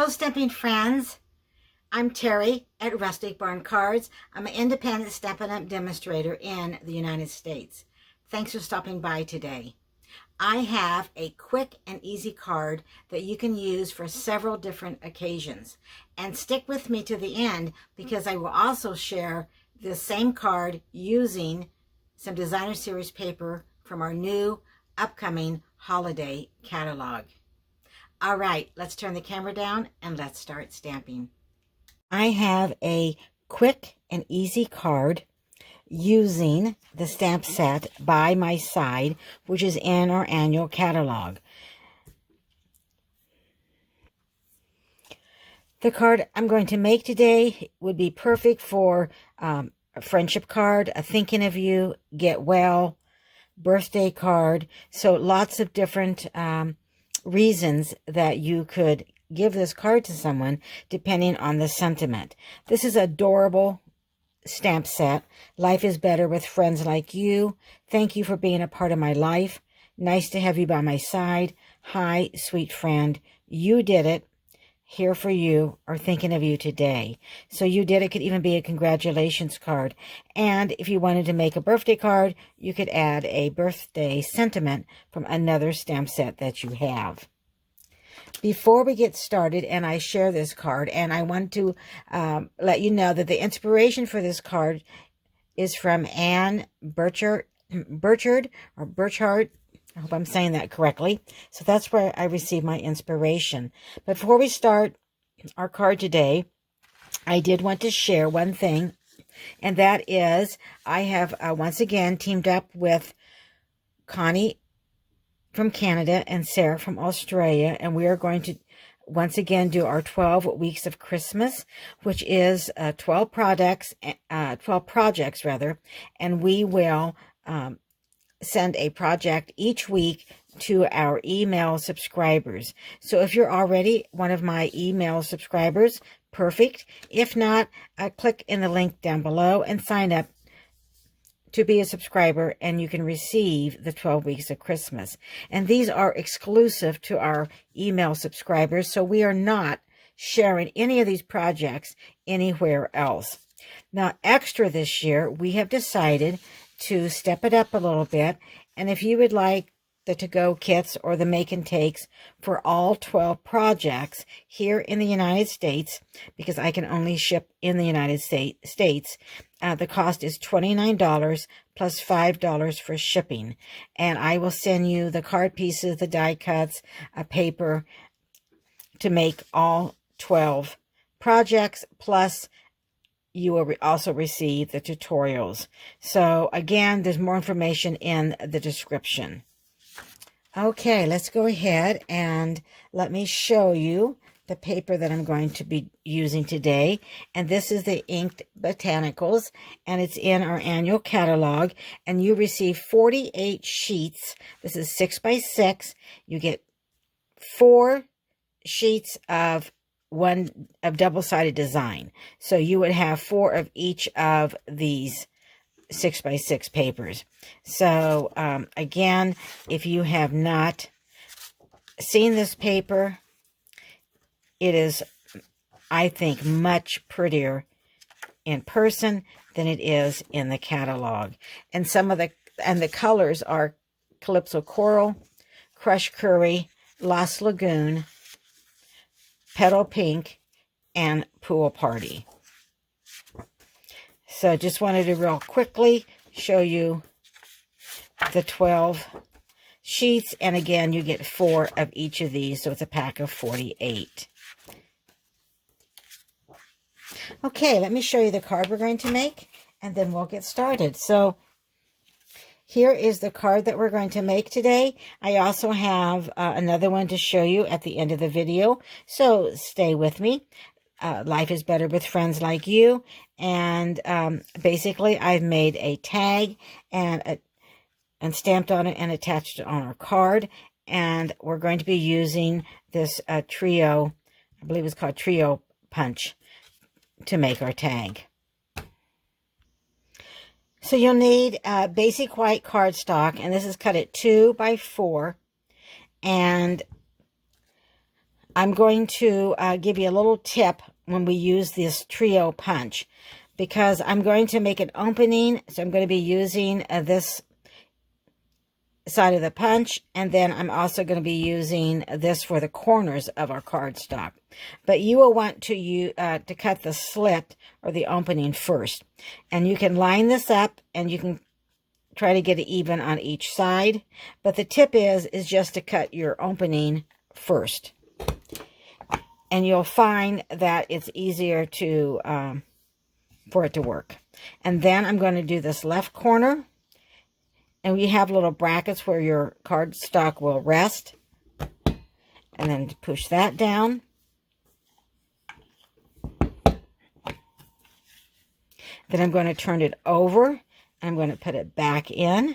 Hello, Stamping friends. I'm Terri at Rustic Barn Cards. I'm an independent Stampin' Up! Demonstrator in the United States. Thanks for stopping by today. I have a quick and easy card that you can use for several different occasions. And stick with me to the end because I will also share the same card using some designer series paper from our new upcoming holiday catalog. All right, let's turn the camera down and let's start stamping. I have a quick and easy card using the stamp set by my side, which is in our annual catalog. The card I'm going to make today would be perfect for a friendship card, a thinking of you, get well, birthday card. So lots of different reasons that you could give this card to someone depending on the sentiment. This is adorable stamp set. Life is better with friends like you. Thank you for being a part of my life. Nice to have you by my side. Hi, sweet friend. You did it. Here for you, or thinking of you today. So you did it could even be a congratulations card. And if you wanted to make a birthday card, you could add a birthday sentiment from another stamp set that you have. Before we get started, and I share this card, and I want to let you know that the inspiration for this card is from Anne Burchard. I hope I'm saying that correctly. So that's where I received my inspiration. But before we start our card today, I did want to share one thing, and that is I have once again teamed up with Connie from Canada and Sarah from Australia, and we are going to once again do our 12 weeks of Christmas, which is 12 projects rather, and we will send a project each week to our email subscribers. So if you're already one of my email subscribers, perfect. If not, click in the link down below and sign up to be a subscriber, and you can receive the 12 weeks of Christmas. And these are exclusive to our email subscribers, so we are not sharing any of these projects anywhere else. Now, extra this year, we have decided to step it up a little bit, and if you would like the to-go kits or the make and takes for all 12 projects here in the United States, because I can only ship in the United States, the cost is $29 plus $5 for shipping, and I will send you the card pieces, the die cuts, a paper to make all 12 projects, plus you will also receive the tutorials. So again, there's more information in the description. Okay, let's go ahead and let me show you the paper that I'm going to be using today. And this is the Inked Botanicals, and it's in our annual catalog. And you receive 48 sheets. This is 6 by 6. You get 4 sheets of double-sided design. So you would have 4 of each of these 6 by 6 papers. So again, if you have not seen this paper, it is, I think, much prettier in person than it is in the catalog. And the colors are Calypso Coral, Crushed Curry, Lost Lagoon, Petal Pink, and Pool Party. So just wanted to real quickly show you the 12 sheets. And again, you get 4 of each of these. So it's a pack of 48. Okay, let me show you the card we're going to make, and then we'll get started. So here is the card that we're going to make today. I also have another one to show you at the end of the video. So stay with me. Life is better with friends like you. And basically, I've made a tag and stamped on it and attached it on our card. And we're going to be using this trio, I believe it's called Trio Punch, to make our tag. So you'll need basic white cardstock, and this is cut at 2 by 4. And I'm going to give you a little tip when we use this trio punch, because I'm going to make an opening. So I'm going to be using this side of the punch, and then I'm also going to be using this for the corners of our cardstock. But you will want to cut the slit or the opening first, and you can line this up, and you can try to get it even on each side. But the tip is just to cut your opening first, and you'll find that it's easier to for it to work. And then I'm going to do this left corner. And we have little brackets where your cardstock will rest. And then push that down. Then I'm going to turn it over. I'm going to put it back in.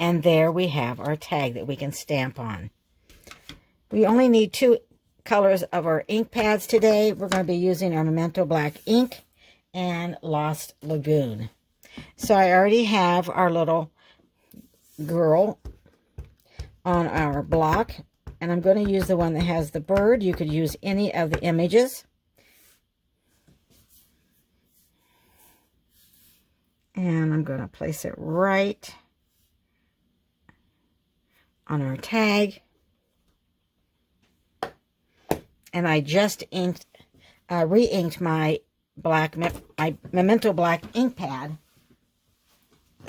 And there we have our tag that we can stamp on. We only need 2 colors of our ink pads today. We're going to be using our Memento Black ink and Lost Lagoon. So I already have our little girl on our block, and I'm going to use the one that has the bird. You could use any of the images. And I'm going to place it right on our tag. And I just re-inked my Memento Black ink pad.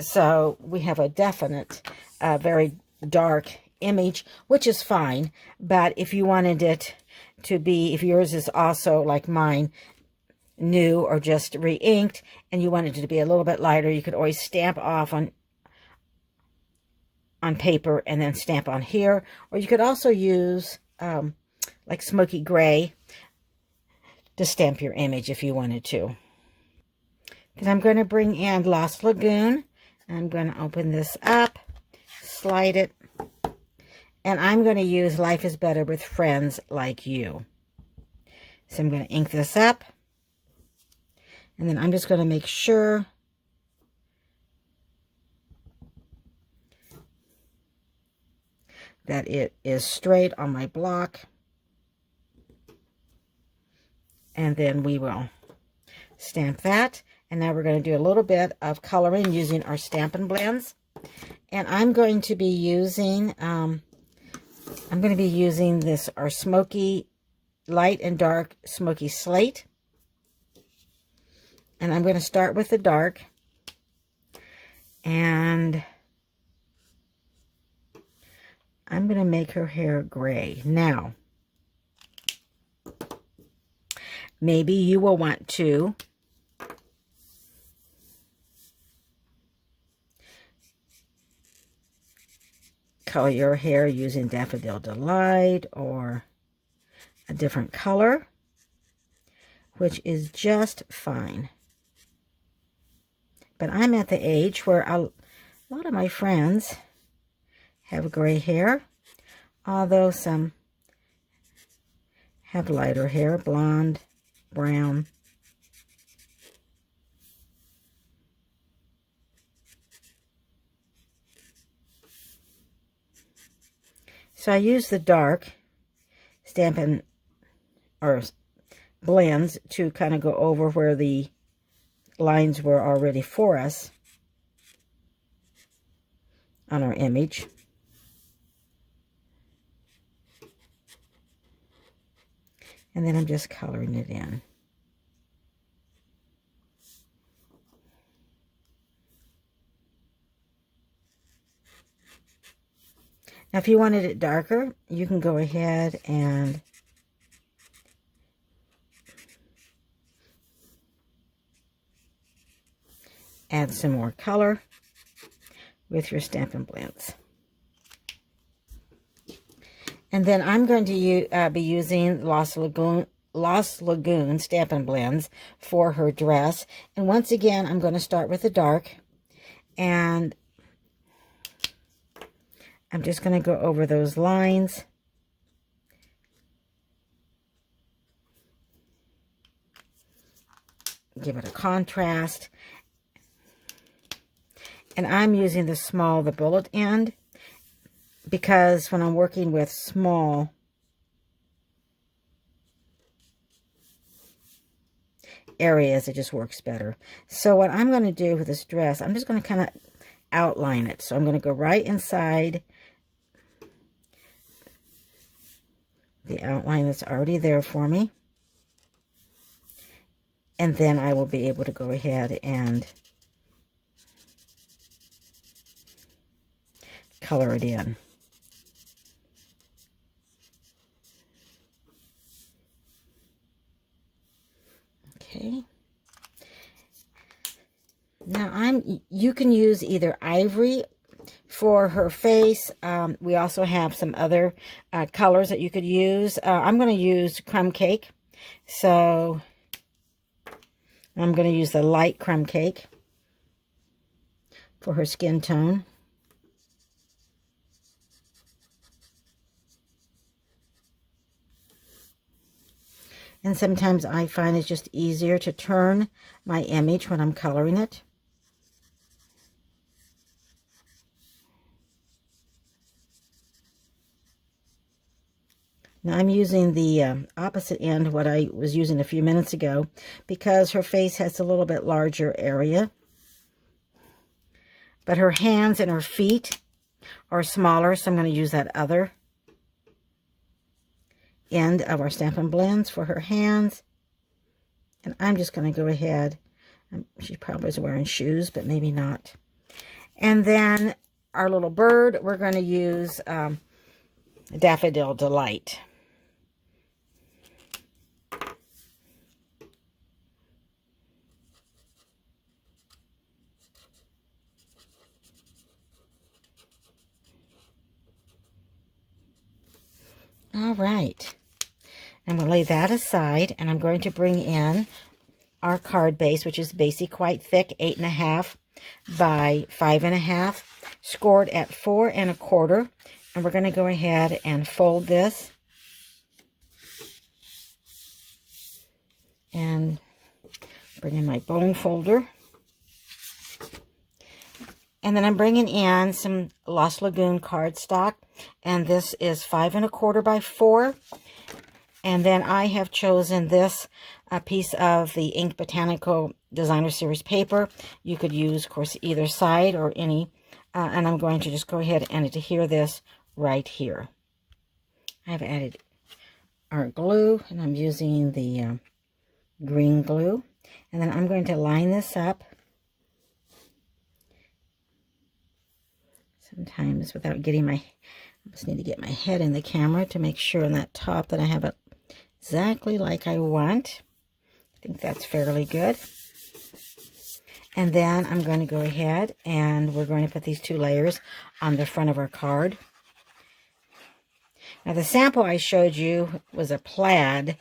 So we have a definite, very dark image, which is fine. But if you wanted it to be, if yours is also like mine, new or just re-inked, and you wanted it to be a little bit lighter, you could always stamp off on paper and then stamp on here. Or you could also use like smoky gray to stamp your image if you wanted to. Then I'm going to bring in Lost Lagoon. I'm going to open this up, slide it, and I'm going to use Life is Better with Friends Like You. So I'm going to ink this up, and then I'm just going to make sure that it is straight on my block. And then we will stamp that. And now we're going to do a little bit of coloring using our Stampin' Blends. And I'm going to be using, this, our smoky, light and dark smoky slate. And I'm going to start with the dark. And I'm going to make her hair gray. Now, maybe you will want to color your hair using Daffodil Delight or a different color, which is just fine. But I'm at the age where a lot of my friends have gray hair, although some have lighter hair, blonde, brown. So I use the dark Stampin' or blends to kind of go over where the lines were already for us on our image. And then I'm just coloring it in. Now, if you wanted it darker, you can go ahead and add some more color with your Stampin' Blends. And then I'm going to be using Lost Lagoon Stampin' Blends for her dress. And once again, I'm going to start with the dark. And I'm just going to go over those lines. Give it a contrast. And I'm using the bullet end, because when I'm working with small areas, it just works better. So what I'm going to do with this dress, I'm just going to kind of outline it. So I'm going to go right inside the outline that's already there for me. And then I will be able to go ahead and color it in. Okay. Now you can use either ivory for her face. We also have some other colors that you could use. I'm going to use crumb cake. So I'm going to use the light crumb cake for her skin tone. And sometimes I find it's just easier to turn my image when I'm coloring it. Now I'm using the opposite end, what I was using a few minutes ago, because her face has a little bit larger area. But her hands and her feet are smaller, so I'm going to use that other end of our Stampin' Blends for her hands. And I'm just going to go ahead. She probably is wearing shoes, but maybe not. And then our little bird, we're going to use Daffodil Delight. All right. I'm going to lay that aside, and I'm going to bring in our card base, which is basically quite thick, 8.5 by 5.5, scored at 4 1/4. And we're going to go ahead and fold this and bring in my bone folder. And then I'm bringing in some Lost Lagoon cardstock, and this is 5 1/4 by 4. And then I have chosen this piece of the Ink Botanical Designer Series paper. You could use, of course, either side or any. And I'm going to just go ahead and adhere this right here. I've added our glue, and I'm using the green glue. And then I'm going to line this up. Sometimes without getting I just need to get my head in the camera to make sure on that top that I have it exactly like I want. I think that's fairly good. And then I'm going to go ahead and we're going to put these 2 layers on the front of our card. Now the sample I showed you was a plaid.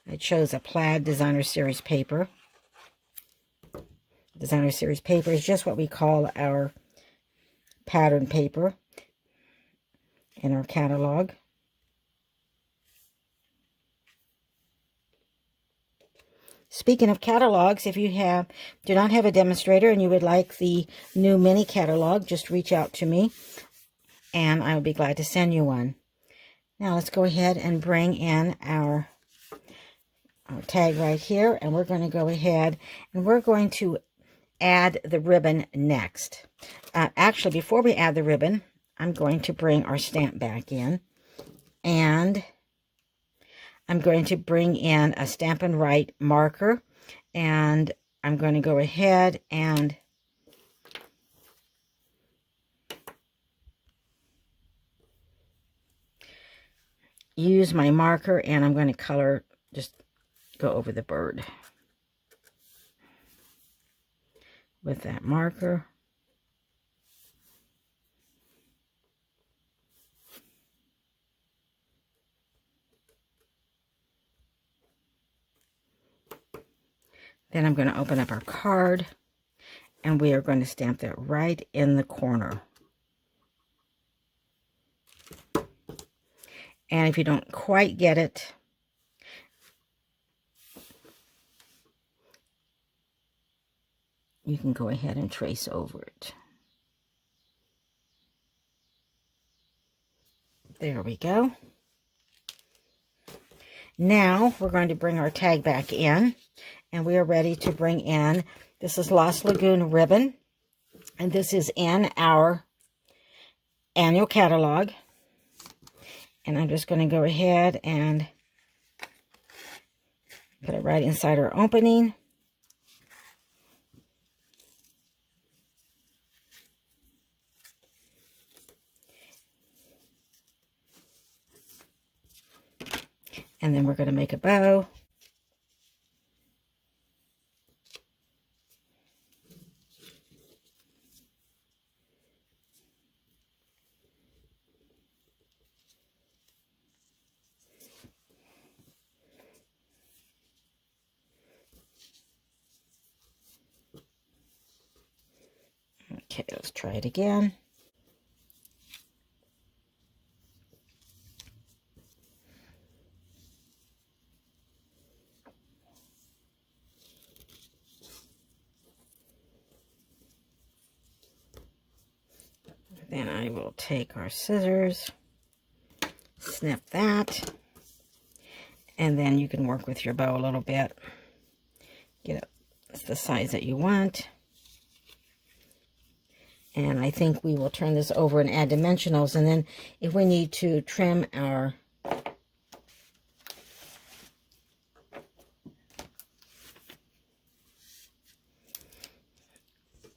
I chose a plaid Designer Series paper. Designer Series paper is just what we call our pattern paper in our catalog. Speaking of catalogs, if you do not have a Demonstrator and you would like the new mini catalog, just reach out to me and I will be glad to send you one. Now let's go ahead and bring in our tag right here, and we're going to go ahead and we're going to add the ribbon next. Actually, before we add the ribbon, I'm going to bring our stamp back in, and I'm going to bring in a Stampin' Right marker, and I'm going to go ahead and use my marker, and I'm going to color, just go over the bird with that marker. Then I'm going to open up our card, and we are going to stamp that right in the corner. And if you don't quite get it, you can go ahead and trace over it. There we go. Now we're going to bring our tag back in, and we are ready to bring in, this is Lost Lagoon ribbon, and this is in our annual catalog. And I'm just going to go ahead and put it right inside our opening. And then we're going to make a bow. Okay, let's try it again. Then I will take our scissors, snip that, and then you can work with your bow a little bit. Get it the size that you want. And I think we will turn this over and add dimensionals, and then if we need to trim our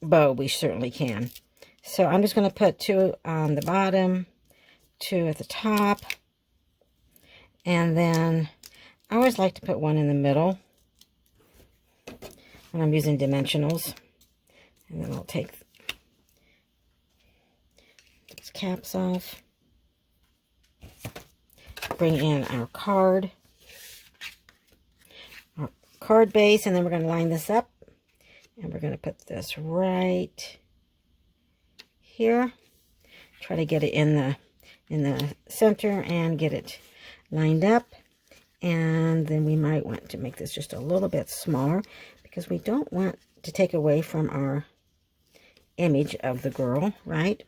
bow, we certainly can. So I'm just going to put 2 on the bottom, 2 at the top, and then I always like to put 1 in the middle when I'm using dimensionals. And then I'll take these caps off, bring in our card base, and then we're going to line this up, and we're going to put this right here. Try to get it in the center and get it lined up. And then we might want to make this just a little bit smaller because we don't want to take away from our image of the girl, right?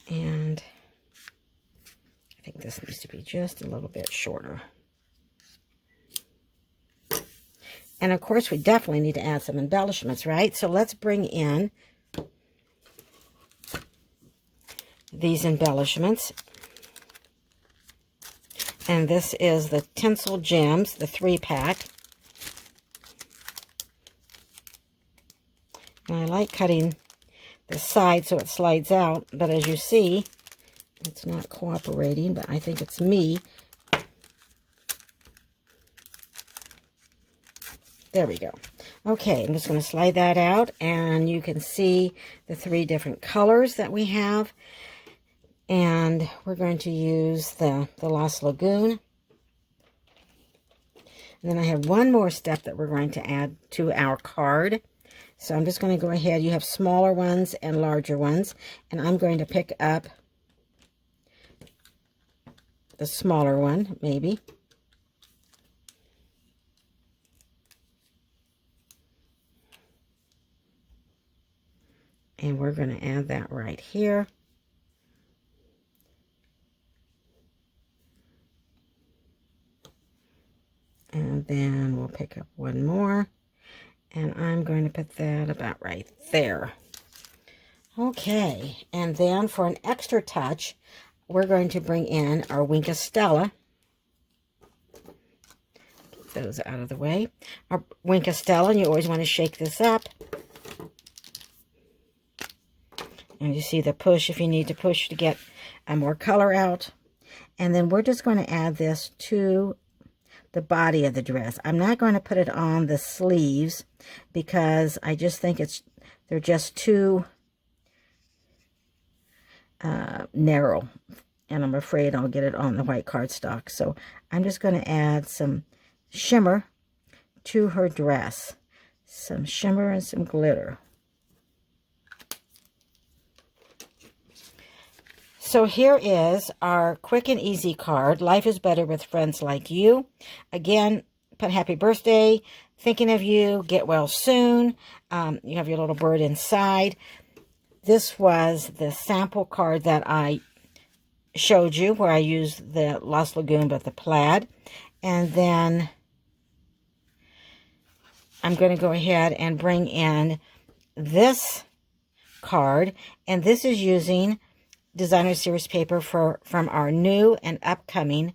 And I think this needs to be just a little bit shorter. And of course we definitely need to add some embellishments, right? So let's bring in these embellishments. And this is the Tinsel Gems, the 3-pack. And I like cutting the side so it slides out, but as you see, it's not cooperating, but I think it's me. There we go. Okay, I'm just going to slide that out, and you can see the 3 different colors that we have. And we're going to use the Lost Lagoon. And then I have one more step that we're going to add to our card. So I'm just going to go ahead. You have smaller ones and larger ones. And I'm going to pick up the smaller one, maybe. And we're going to add that right here. And then we'll pick up one more. And I'm going to put that about right there. Okay. And then for an extra touch, we're going to bring in our Wink of Stella. Get those out of the way. Our Wink of Stella, and you always want to shake this up. And you see the push if you need to push to get more color out. And then we're just going to add this to the body of the dress. I'm not going to put it on the sleeves because I just think they're just too narrow, and I'm afraid I'll get it on the white cardstock. So I'm just going to add some shimmer to her dress, some shimmer and some glitter. So here is our quick and easy card. Life is better with friends like you. Again, put happy birthday, thinking of you, get well soon. You have your little bird inside. This was the sample card that I showed you, where I used the Lost Lagoon but the plaid. And then I'm going to go ahead and bring in this card, and this is using designer series paper from our new and upcoming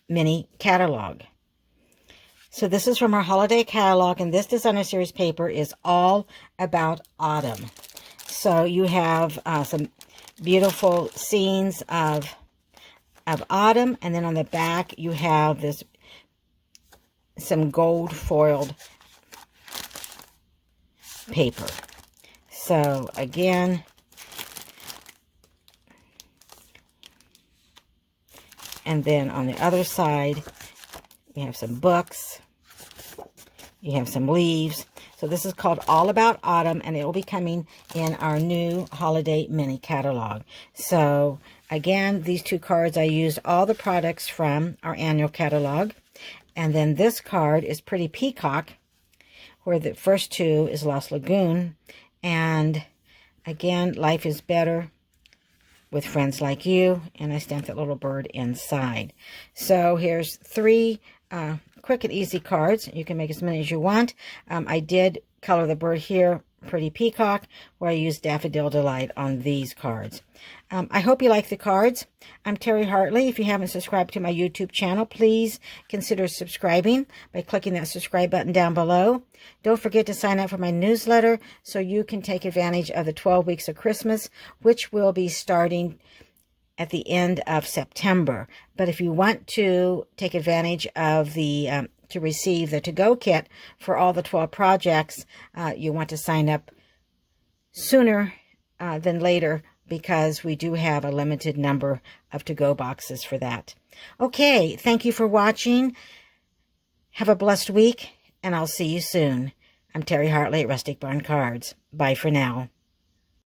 mini catalog. So this is from our holiday catalog, and this designer series paper is all about autumn. So you have some beautiful scenes of autumn, and then on the back you have some gold foiled paper. So again, and then on the other side, you have some books, you have some leaves. So this is called All About Autumn, and it will be coming in our new holiday mini catalog. So again, these two cards, I used all the products from our annual catalog. And then this card is Pretty Peacock, where the first two is Lost Lagoon. And again, life is better with friends like you. And I stamped that little bird inside. So here's 3 quick and easy cards. You can make as many as you want. I did color the bird here, Pretty Peacock, where I used Daffodil Delight on these cards. I hope you like the cards. I'm Terri Hartley. If you haven't subscribed to my YouTube channel, please consider subscribing by clicking that subscribe button down below. Don't forget to sign up for my newsletter so you can take advantage of the 12 weeks of Christmas, which will be starting at the end of September. But if you want to take advantage of the to receive the to-go kit for all the 12 projects, you want to sign up sooner than later, because we do have a limited number of to-go boxes for that. Okay, thank you for watching. Have a blessed week, and I'll see you soon. I'm Terri Hartley at Rustic Barn Cards. Bye for now.